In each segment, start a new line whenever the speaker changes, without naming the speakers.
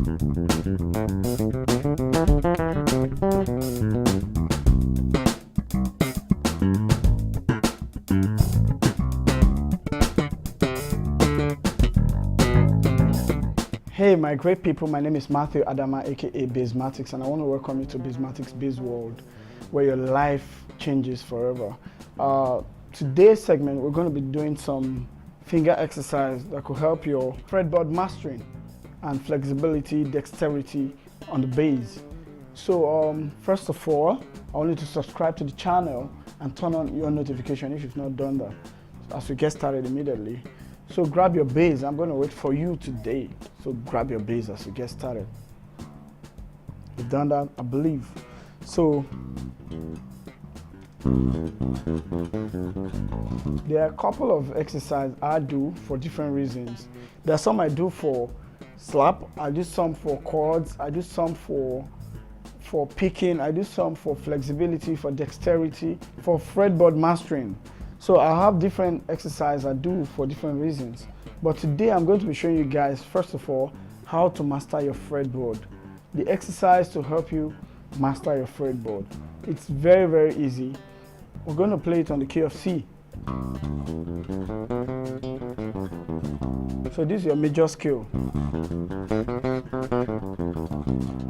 Hey my great people, my name is Matthew Adama aka Bassmatics, and I want to welcome you to Bassmatics Bass World, where your life changes forever. Today's segment we're going to be doing some finger exercise that could help your fretboard mastering and flexibility, dexterity on the bass. So first of all, I want you to subscribe to the channel and turn on your notification if you've not done that, as we get started immediately. So grab your bass. I'm going to wait for you today. So grab your bass as we get started. You've done that, I believe. So there are a couple of exercises I do for different reasons. There are some I do for slap, I do some for chords, I do some for picking, I do some for flexibility, for dexterity, for fretboard mastering. So I have different exercises I do for different reasons. But today I'm going to be showing you guys, first of all, how to master your fretboard. The exercise to help you master your fretboard. It's very, very easy. We're going to play it on the key of C. So this is your major scale.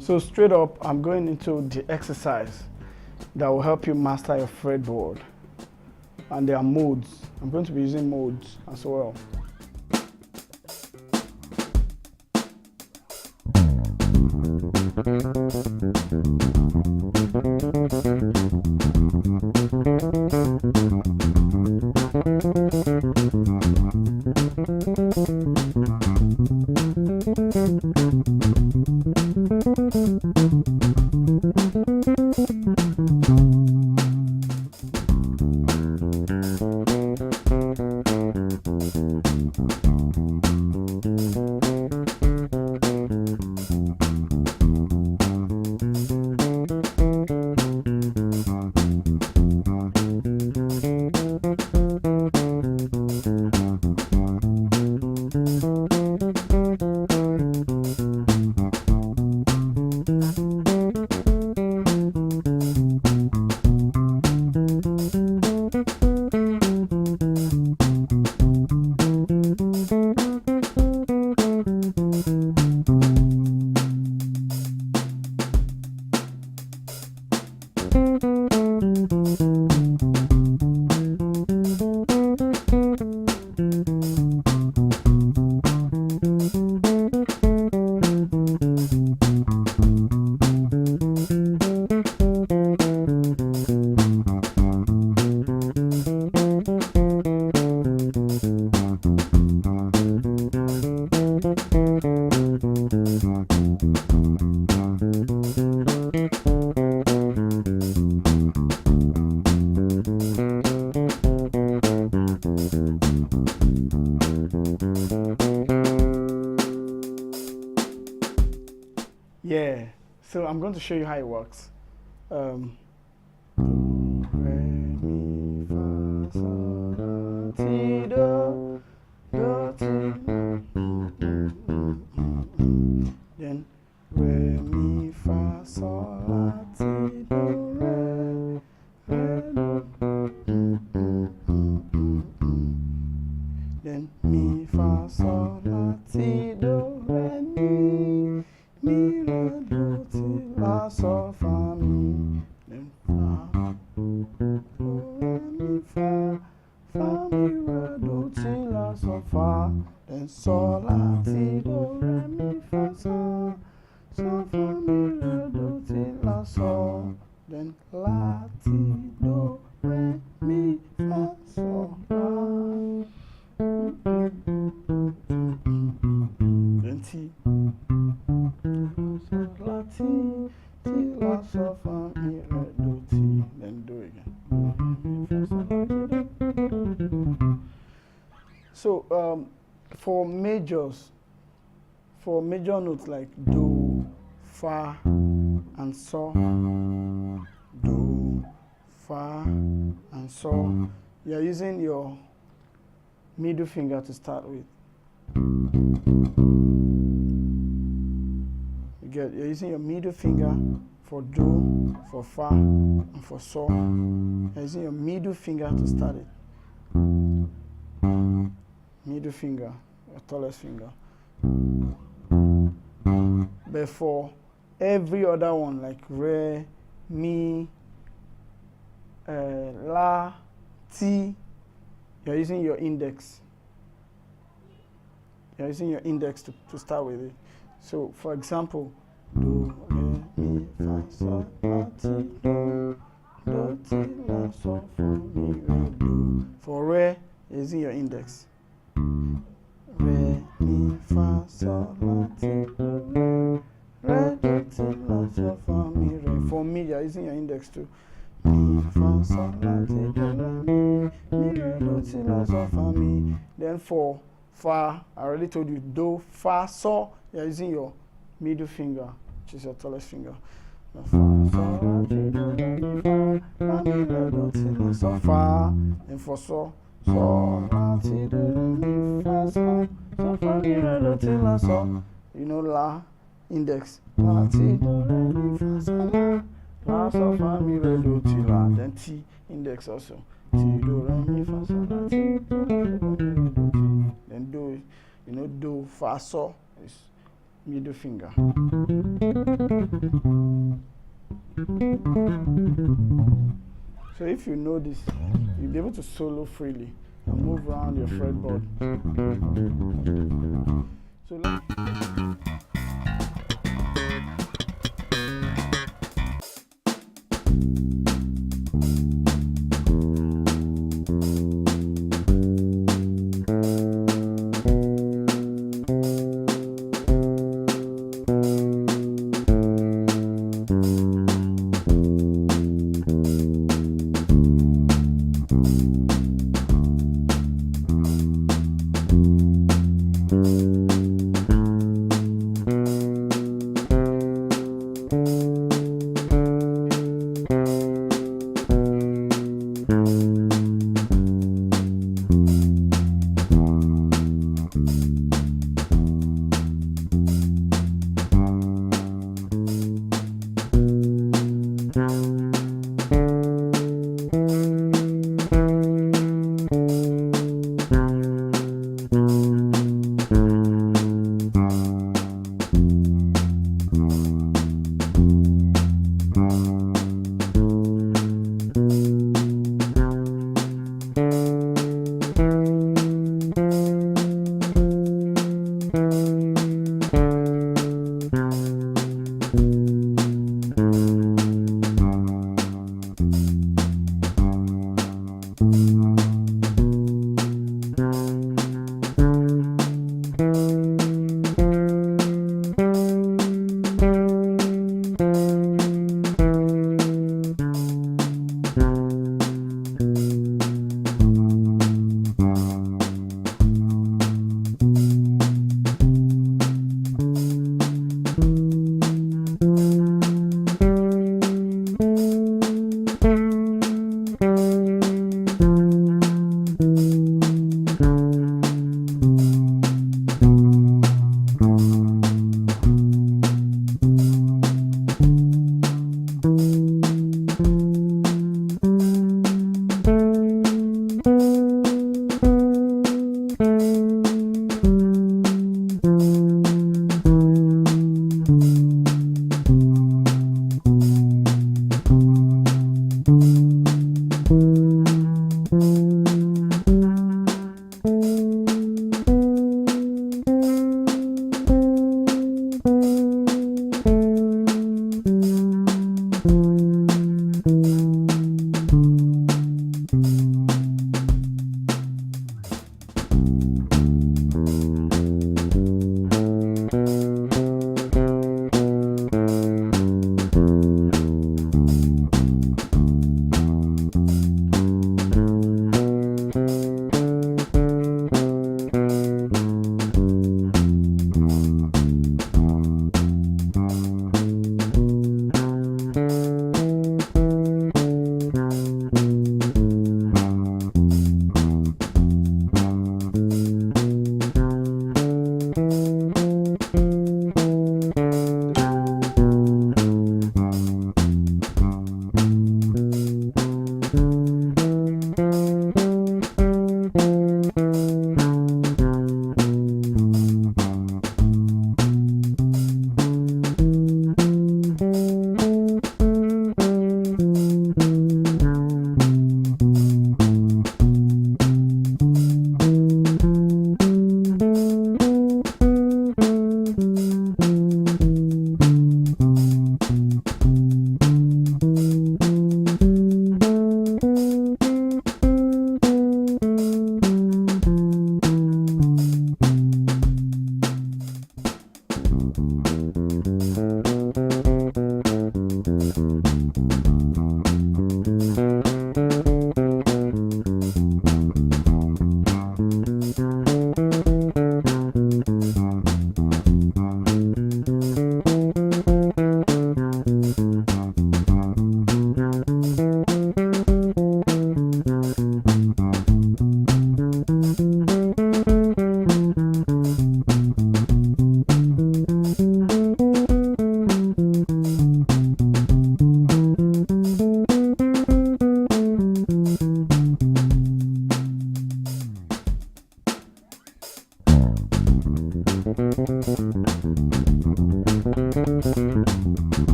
So straight up, I'm going into the exercise that will help you master your fretboard. And there are modes. I'm going to be using modes as well. Yeah, so I'm going to show you how it works. Do, re, mi, fa, sol, la, ti, do, ti, then re, mi, fa, sol, la, ti, do, re, then mi, fa, sol, la, ti, do, re, mi, re, do, ti, la, sol, fa, mi, then fa, do, re, mi, fa, mi, re, do, ti, la, sol, fa, then sol, la, ti, do, re, mi, fa, sol, sol, fa, mi, re, do, ti, la, sol, then la, ti, do, re, mi, fa, sol, la, then ti, sol, la, ti, la, sol, fa, mi, re, do, ti, then do it again. So for majors, for major notes like do, fa, and sol, do, fa, and sol, you're using your middle finger to start with. You're using your middle finger for do, for fa, and for so. You're using your middle finger to start it. Middle finger, your tallest finger. But for every other one, like re, mi, la, ti, you're using your index. You're using your index to start with it. So, for example, do, re, mi, fa, sol, la, ti, do, ti, la, sol, fa, mi, re, do. For re, you're using your index. Re, mi, fa, sol, la, ti, do, re, do, ti, la, sol, fa, mi, re. For mi, you're using your index too. Mi, fa, sol, la, ti, do, re, mi, re, do, ti, la, sol, fa, mi. Then for fa, I already told you, do, fa, so, you're using your middle finger, which is your tallest finger. Fa, sol, la, ti, do, re, mi, fa, la, mi, re, do, ti, la, sol, fa. And for so, sol, la, ti, do, re, mi, fa, sol, sol, fa, mi, re, do, ti, la, sol. You know, la, index. La, ti, do, re, mi, fa, sol, la, sol, fa, mi, re, do, ti, la. Then ti, index also. Ti, do, re, mi, fa, sol, la, ti, do, re, mi, do, ti. Then do, you know, do, fa, so is middle finger. So if you know this, you'll be able to solo freely and move around your fretboard. So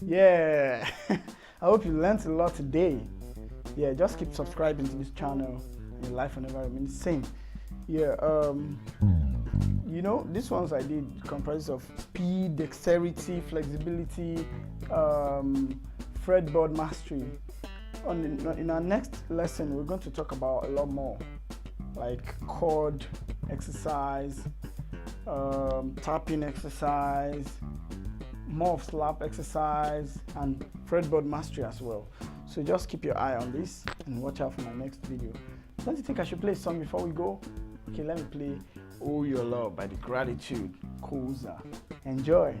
Yeah, I hope you learned a lot today. Yeah, just keep subscribing to this channel. Your life will never remain the same. Yeah, you know, these ones I did comprise of speed, dexterity, flexibility, fretboard mastery. In our next lesson, we're going to talk about a lot more, like chord exercise, tapping exercise, more of slap exercise, and fretboard mastery as well. So just keep your eye on this and watch out for my next video. Don't you think I should play a song before we go? Okay, let me play Oh Your Love by The Gratitude Koza. Enjoy.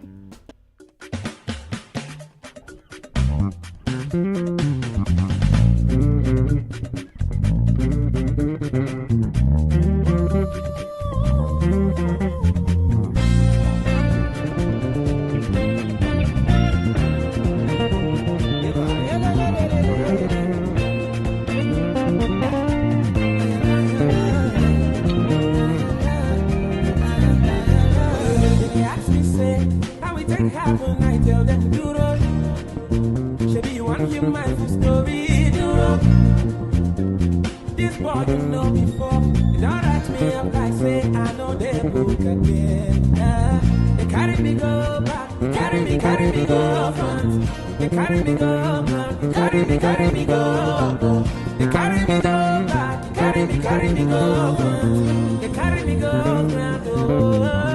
Happen, I tell them to do. Should be one your mindful story, do. This boy you know before. They don't ask me up like say I know they book again. They carry me go back, they carry me go front. They carry me go back, they carry me go. They carry me go back, they carry me go front. They carry me go front.